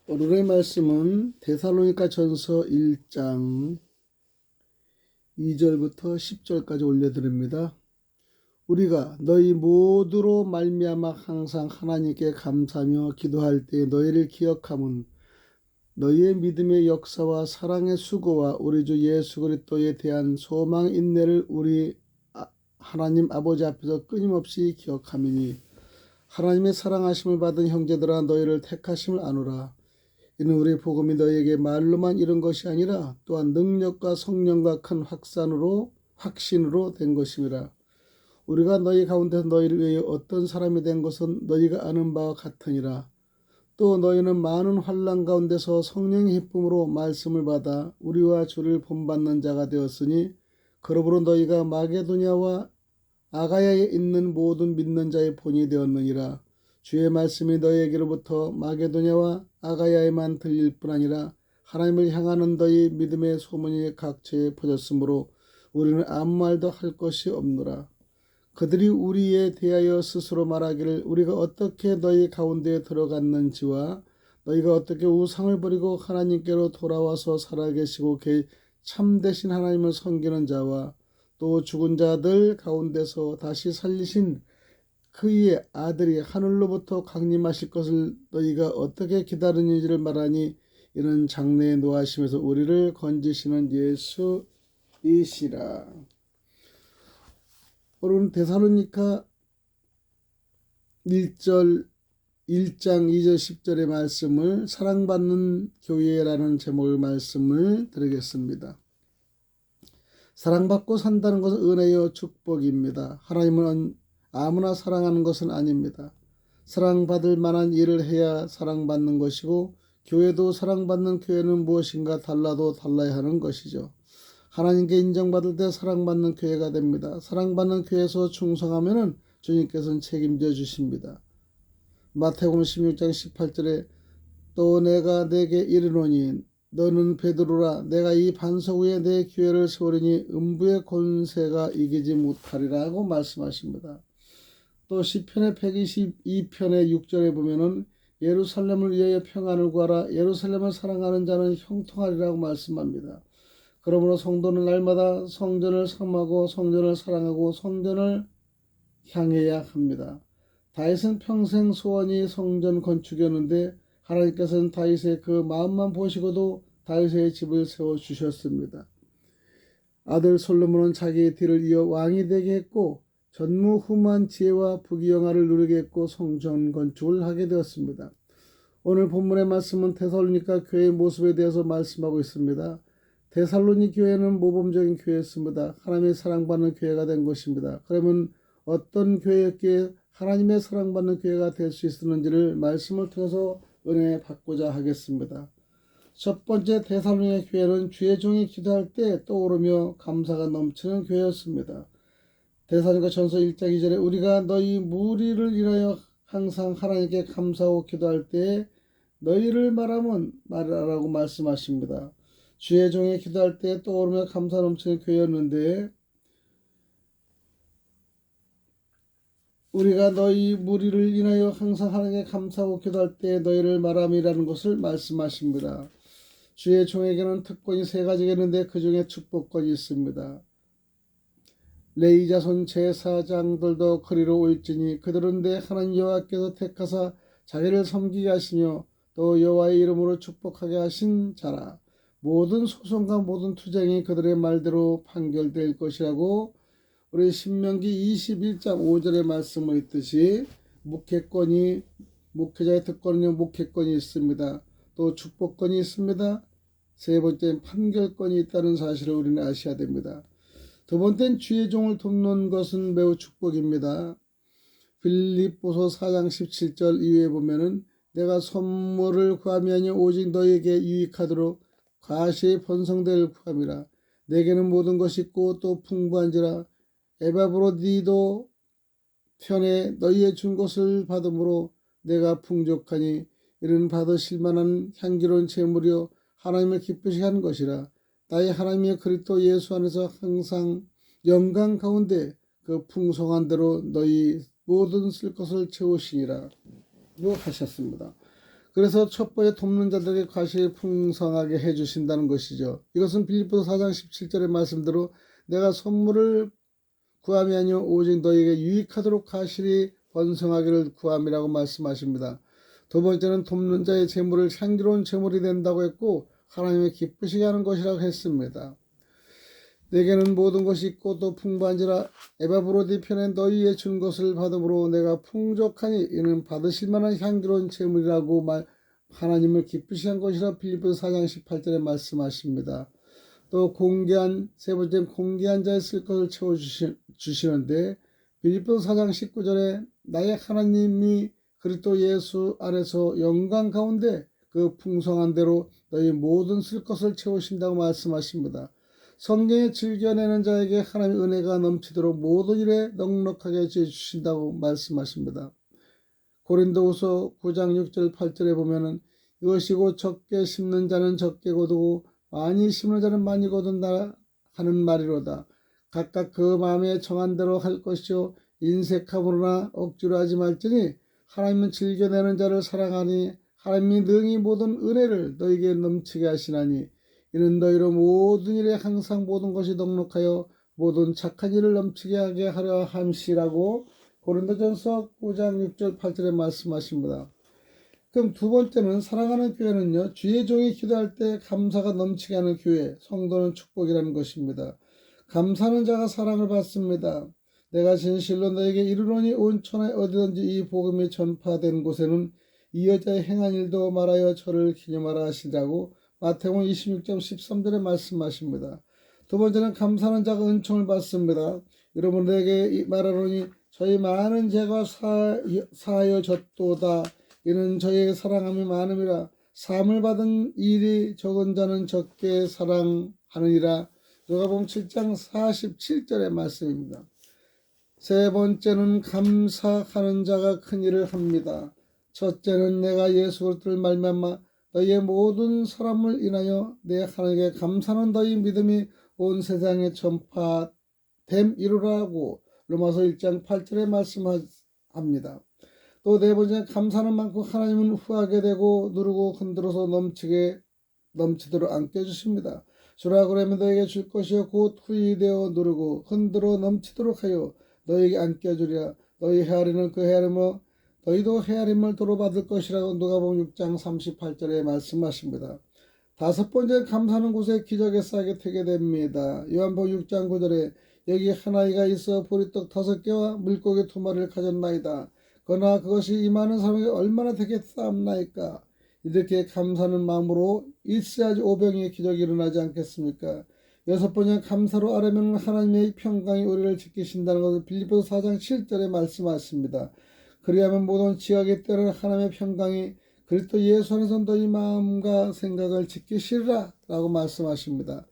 오늘의 말씀은 데살로니가 전서 1장 2절부터 10절까지 올려드립니다. 우리가 너희 모두로 말미암아 항상 하나님께 감사하며 기도할 때 너희를 기억함은 너희의 믿음의 역사와 사랑의 수고와 우리 주 예수 그리스도에 대한 소망 인내를 우리 하나님 아버지 앞에서 끊임없이 기억함이니 하나님의 사랑하심을 받은 형제들아 너희를 택하심을 아노라. 이는 우리 복음이 너희에게 말로만 이룬 것이 아니라 또한 능력과 성령과 큰 확신으로 된 것임이라. 우리가 너희 가운데서 너희를 위하여 어떤 사람이 된 것은 너희가 아는 바와 같으니라. 또 너희는 많은 환난 가운데서 성령의 기쁨으로 말씀을 받아 우리와 주를 본받는 자가 되었으니 그러므로 너희가 마게도냐와 아가야에 있는 모든 믿는 자의 본이 되었느니라. 주의 말씀이 너희에게로부터 마게도냐와 아가야에만 들릴 뿐 아니라 하나님을 향하는 너희 믿음의 소문이 각처에 퍼졌으므로 우리는 아무 말도 할 것이 없노라. 그들이 우리에 대하여 스스로 말하기를 우리가 어떻게 너희 가운데에 들어갔는지와 너희가 어떻게 우상을 버리고 하나님께로 돌아와서 살아계시고 참되신 하나님을 섬기는 자와 또 죽은 자들 가운데서 다시 살리신 그의 아들이 하늘로부터 강림하실 것을 너희가 어떻게 기다리는지를 말하니 이는 장래의 노하심에서 우리를 건지시는 예수이시라. 오늘은 데살로니가 1장 2절 10절의 말씀을 사랑받는 교회라는 제목의 말씀을 드리겠습니다. 사랑받고 산다는 것은 은혜요 축복입니다. 하나님은 아무나 사랑하는 것은 아닙니다. 사랑받을 만한 일을 해야 사랑받는 것이고 교회도 사랑받는 교회는 무엇인가 달라도 달라야 하는 것이죠. 하나님께 인정받을 때 사랑받는 교회가 됩니다. 사랑받는 교회에서 충성하면 주님께서는 책임져 주십니다. 마태복음 16장 18절에 또 내가 내게 이르노니 너는 베드로라 내가 이 반석 위에 내 교회를 세우리니 음부의 권세가 이기지 못하리라고 말씀하십니다. 또 시편의 122편의 6절에 보면은 예루살렘을 위하여 평안을 구하라 예루살렘을 사랑하는 자는 형통하리라고 말씀합니다. 그러므로 성도는 날마다 성전을 삼하고 성전을 사랑하고 성전을 향해야 합니다. 다윗은 평생 소원이 성전 건축이었는데 하나님께서는 다윗의 그 마음만 보시고도 다윗의 집을 세워주셨습니다. 아들 솔로몬은 자기의 뒤를 이어 왕이 되게 했고 전무후무한 지혜와 부귀영화를 누리게 했고 성전 건축을 하게 되었습니다. 오늘 본문의 말씀은 데살로니가 교회의 모습에 대해서 말씀하고 있습니다. 데살로니 교회는 모범적인 교회였습니다. 하나님의 사랑받는 교회가 된 것입니다. 그러면 어떤 교회였기에 하나님의 사랑받는 교회가 될 수 있었는지를 말씀을 통해서 은혜 받고자 하겠습니다. 첫 번째 데살로니가 교회는 주의 종이 기도할 때 떠오르며 감사가 넘치는 교회였습니다. 데살로니가 전서 1장 2절에 우리가 너희 무리를 인하여 항상 하나님께 감사하고 기도할 때 너희를 말하라고 말씀하십니다. 주의 종이 기도할 때 떠오르며 감사 넘치는 교회였는데 우리가 너희 무리를 인하여 항상 하나님께 감사하고 기도할 때 너희를 말함이라는 것을 말씀하십니다. 주의 종에게는 특권이 세 가지가 있는데 그 중에 축복권이 있습니다. 레위 자손 제사장들도 그리로 올지니 그들은 내 하나님 여호와께서 택하사 자기를 섬기게 하시며 또 여호와의 이름으로 축복하게 하신 자라. 모든 소송과 모든 투쟁이 그들의 말대로 판결될 것이라고 우리 신명기 21장 5절의 말씀을 있듯이 목회자의 특권은 목회권이 있습니다. 또 축복권이 있습니다. 세 번째는 판결권이 있다는 사실을 우리는 아셔야 됩니다. 두 번째는 주의 종을 돕는 것은 매우 축복입니다. 빌립보서 4장 17절 이후에 보면은 내가 선물을 구함이 아니요 오직 너에게 유익하도록 과시의 번성될 구함이라. 내게는 모든 것이 있고 또 풍부한지라. 에바브로디도 편에 너희의 준 것을 받음으로 내가 풍족하니 이는 받으실 만한 향기로운 제물이요 하나님을 기쁘시게 하는 것이라. 나의 하나님의 그리스도 예수 안에서 항상 영광 가운데 그 풍성한 대로 너희 모든 쓸 것을 채우시니라 고 하셨습니다. 그래서 첫 번째 돕는 자들에게 과실이 풍성하게 해주신다는 것이죠. 이것은 빌립보서 4장 17절의 말씀대로 내가 선물을 구함이 아니요 오직 너희에게 유익하도록 과실이 번성하기를 구함이라고 말씀하십니다. 두 번째는 돕는 자의 재물을 향기로운 재물이 된다고 했고 하나님의 기쁘시게 하는 것이라고 했습니다. 내게는 모든 것이 있고 또 풍부한지라 에바브로디 편에 너희의 준 것을 받음으로 내가 풍족하니 이는 받으실 만한 향기로운 재물이라고 하나님을 기쁘시게 한 것이라 빌립보서 4장 18절에 말씀하십니다. 또 세 번째는 공개한 자의 쓸 것을 채워주시는데 빌립보서 4장 19절에 나의 하나님이 그리스도 예수 안에서 영광 가운데 그 풍성한 대로 너희 모든 쓸 것을 채우신다고 말씀하십니다. 성경에 즐겨내는 자에게 하나님의 은혜가 넘치도록 모든 일에 넉넉하게 주신다고 말씀하십니다. 고린도후서 9장 6절 8절에 보면은 이것이 곧 적게 심는 자는 적게 거두고 많이 심는 자는 많이 거둔다 하는 말이로다. 각각 그 마음에 정한 대로 할 것이요 인색함으로나 억지로 하지 말지니 하나님은 즐겨내는 자를 사랑하니 하나님이 능히 모든 은혜를 너희에게 넘치게 하시나니 이는 너희로 모든 일에 항상 모든 것이 넉넉하여 모든 착한 일을 넘치게 하게 하려 함이라고 고린도전서 9장 6절 8절에 말씀하십니다. 그럼 두 번째는 사랑하는 교회는요, 주의 종이 기도할 때 감사가 넘치게 하는 교회, 성도는 축복이라는 것입니다. 감사하는 자가 사랑을 받습니다. 내가 진실로 너에게 이르노니 온 천하에 어디든지 이 복음이 전파된 곳에는 이 여자의 행한 일도 말하여 저를 기념하라 하시라고 마태복음 26장 13절에 말씀하십니다. 두 번째는 감사하는 자가 은총을 받습니다. 여러분들에게 말하노니 저희 많은 죄가 사하여졌도다. 이는 저희의 사랑함이 많음이라. 사함을 받은 일이 적은 자는 적게 사랑하느니라. 누가복음 7장 47절의 말씀입니다. 세 번째는 감사하는 자가 큰 일을 합니다. 첫째는 내가 예수 그리스도를 말미암아 너희의 모든 사람을 인하여 내 하나님께 감사하는 너희 믿음이 온 세상에 전파됨이로라고 로마서 1장 8절에 말씀합니다. 또 네 번째는 감사하는 만큼 하나님은 후하게 되고 누르고 흔들어서 넘치도록 안겨주십니다. 주라 그러면 너에게 줄 것이요 곧 후히 되어 누르고 흔들어 넘치도록 하여 너에게 안겨주리라. 너희 헤아리는 그 헤아림을 너희도 헤아림을 도로 받을 것이라고 누가복음 6장 38절에 말씀하십니다. 다섯 번째 감사하는 곳에 기적의 싹이 트게 됩니다. 요한복음 6장 9절에 여기 한 아이가 있어 보리떡 5개와 물고기 2마리를 가졌나이다. 그러나 그것이 이 많은 사람에게 얼마나 되겠사옵나이까. 이렇게 감사하는 마음으로 있어야지 오병이의 기적이 일어나지 않겠습니까? 여섯 번째 감사로 아뢰면 하나님의 평강이 우리를 지키신다는 것을 빌립보서 4장 7절에 말씀하십니다. 그리하면 모든 지각의 때를 하나님의 평강이 그리스도 예수 안에서 너희 마음과 생각을 지키시리라 라고 말씀하십니다.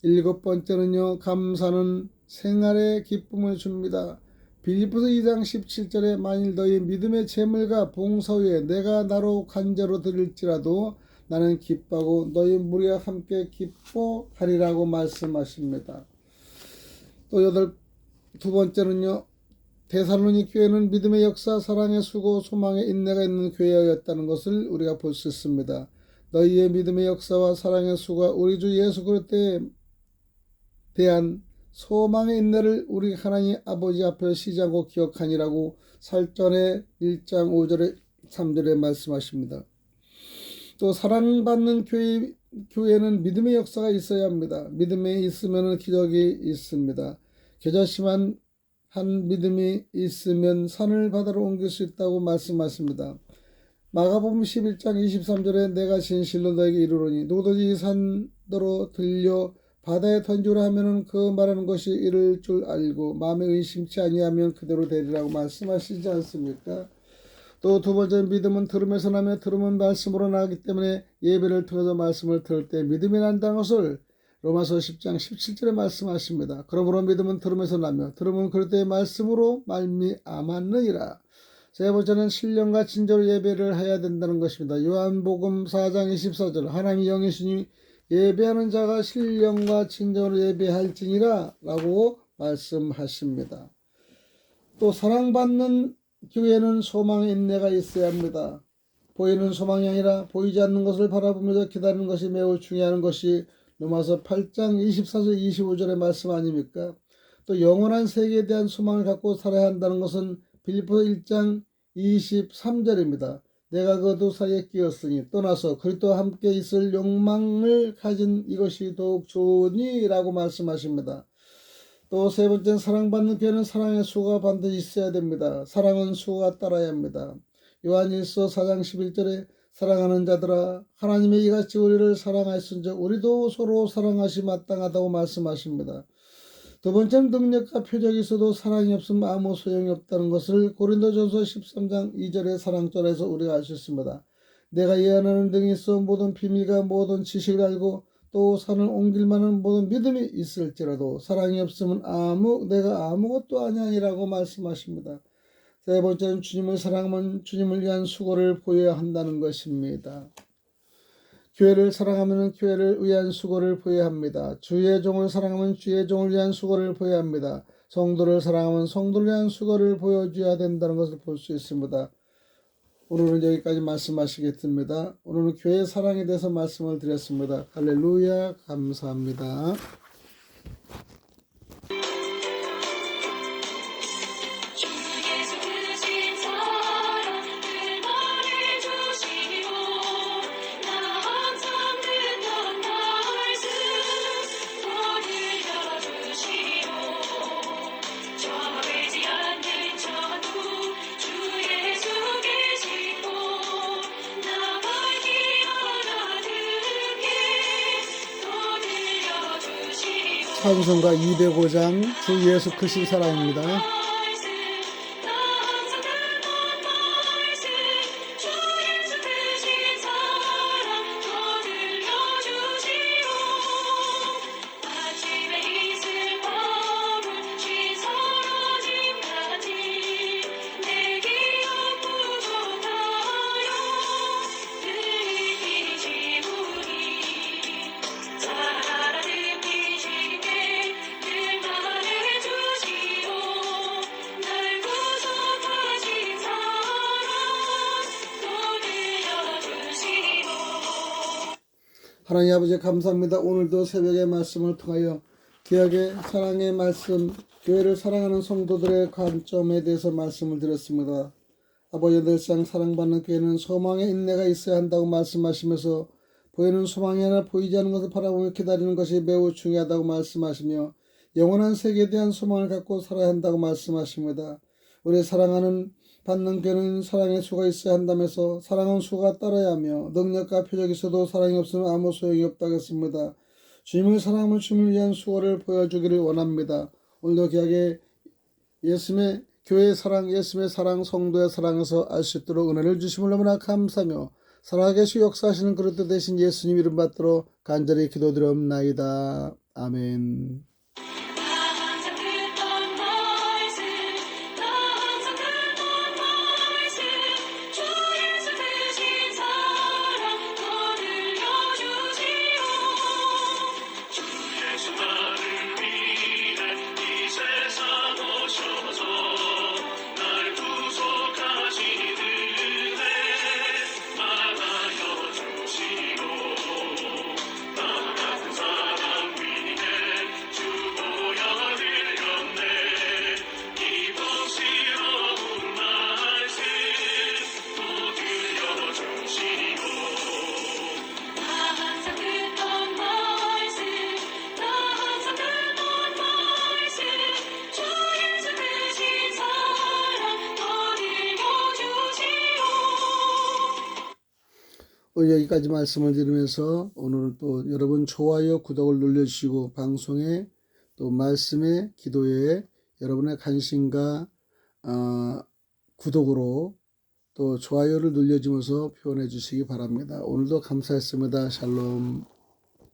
일곱 번째는요, 감사는 생활에 기쁨을 줍니다. 빌립보서 2장 17절에 만일 너희 믿음의 재물과 봉사 후에 내가 나로 간제로 드릴지라도 나는 기뻐하고 너희 무리와 함께 기뻐하리라고 말씀하십니다. 또 두 번째는요, 데살로니 교회는 믿음의 역사, 사랑의 수고, 소망의 인내가 있는 교회였다는 것을 우리가 볼 수 있습니다. 너희의 믿음의 역사와 사랑의 수고가 우리 주 예수 그리스도에 대한 소망의 인내를 우리 하나님 아버지 앞에 시작하고 기억하니라고 살전의 1장 5절에 3절에 말씀하십니다. 또 사랑받는 교회는 믿음의 역사가 있어야 합니다. 믿음이 있으면 기적이 있습니다. 겨자씨만 한 믿음이 있으면 산을 바다로 옮길 수 있다고 말씀하십니다. 마가복음 11장 23절에 내가 진실로 너에게 이르노니 누구든지 산더러 들려 바다에 던지라 하면은 그 말하는 것이 이를 줄 알고 마음에 의심치 아니하면 그대로 되리라고 말씀하시지 않습니까? 또 두 번째 믿음은 들음에서 나며 들음은 말씀으로 나기 때문에 예배를 통해서 말씀을 들을 때 믿음이 난다는 것을 로마서 10장 17절에 말씀하십니다. 그러므로 믿음은 들음에서 나며 들음은 그리스도의 말씀으로 말미암았느니라. 세 번째는 신령과 진정으로 예배를 해야 된다는 것입니다. 요한복음 4장 24절 하나님이 영이시니 예배하는 자가 신령과 진정으로 예배할지니라 라고 말씀하십니다. 또 사랑받는 교회는 소망의 인내가 있어야 합니다. 보이는 소망이 아니라 보이지 않는 것을 바라보면서 기다리는 것이 매우 중요한 것이 로마서 8장 24절 25절의 말씀 아닙니까? 또 영원한 세계에 대한 소망을 갖고 살아야 한다는 것은 빌립보서 1장 23절입니다. 내가 그 두 사이에 끼었으니 떠나서 그리스도와 함께 있을 욕망을 가진 이것이 더욱 좋으니 라고 말씀하십니다. 또 세 번째는 사랑받는 교회는 사랑의 수고가 반드시 있어야 됩니다. 사랑은 수고가 따라야 합니다. 요한일서 4장 11절에 사랑하는 자들아 하나님의 이같이 우리를 사랑하였은즉 우리도 서로 사랑하시 마땅하다고 말씀하십니다. 두 번째는 능력과 표적이 있어도 사랑이 없으면 아무 소용이 없다는 것을 고린도전서 13장 2절의 사랑절에서 우리가 알 수 있습니다. 내가 예언하는 등이 있어 모든 비밀과 모든 지식을 알고 또 산을 옮길 만한 모든 믿음이 있을지라도 사랑이 없으면 내가 아무것도 아니라고 말씀하십니다. 세 번째는 주님을 사랑하면 주님을 위한 수고를 보여야 한다는 것입니다. 교회를 사랑하면 교회를 위한 수고를 보여야 합니다. 주의 종을 사랑하면 주의 종을 위한 수고를 보여야 합니다. 성도를 사랑하면 성도를 위한 수고를 보여줘야 된다는 것을 볼 수 있습니다. 오늘은 여기까지 말씀하시겠습니다. 오늘은 교회 사랑에 대해서 말씀을 드렸습니다. 할렐루야, 감사합니다. 찬송가 205장 주 예수 크신 사랑입니다. 하나님 아버지 감사합니다. 오늘도 새벽의 말씀을 통하여 기억의 사랑의 말씀, 교회를 사랑하는 성도들의 관점에 대해서 말씀을 드렸습니다. 아버지 늘상 사랑받는 교회는 소망의 인내가 있어야 한다고 말씀하시면서 보이는 소망이 아니라 보이지 않는 것을 바라보며 기다리는 것이 매우 중요하다고 말씀하시며 영원한 세계에 대한 소망을 갖고 살아야 한다고 말씀하십니다. 우리 사랑하는 받는 교회는 사랑의 수가 있어야 한다면서 사랑은 수가 따라야 하며 능력과 표적이 있어도 사랑이 없으면 아무 소용이 없다고 했습니다. 주님을 사랑하면 주님을 위한 수고를 보여주기를 원합니다. 오늘도 귀하게 예수님의 교회의 사랑, 예수님의 사랑, 성도의 사랑에서 알 수 있도록 은혜를 주심을 너무나 감사하며 살아계시고 역사하시는 그리스도 대신 예수님 이름 받들어 간절히 기도드리옵나이다. 아멘. 여기까지 말씀을 드리면서 오늘은 또 여러분 좋아요, 구독을 눌러주시고 방송에 또 말씀에 기도에 여러분의 관심과 구독으로 또 좋아요를 눌러주면서 표현해 주시기 바랍니다. 오늘도 감사했습니다. 샬롬.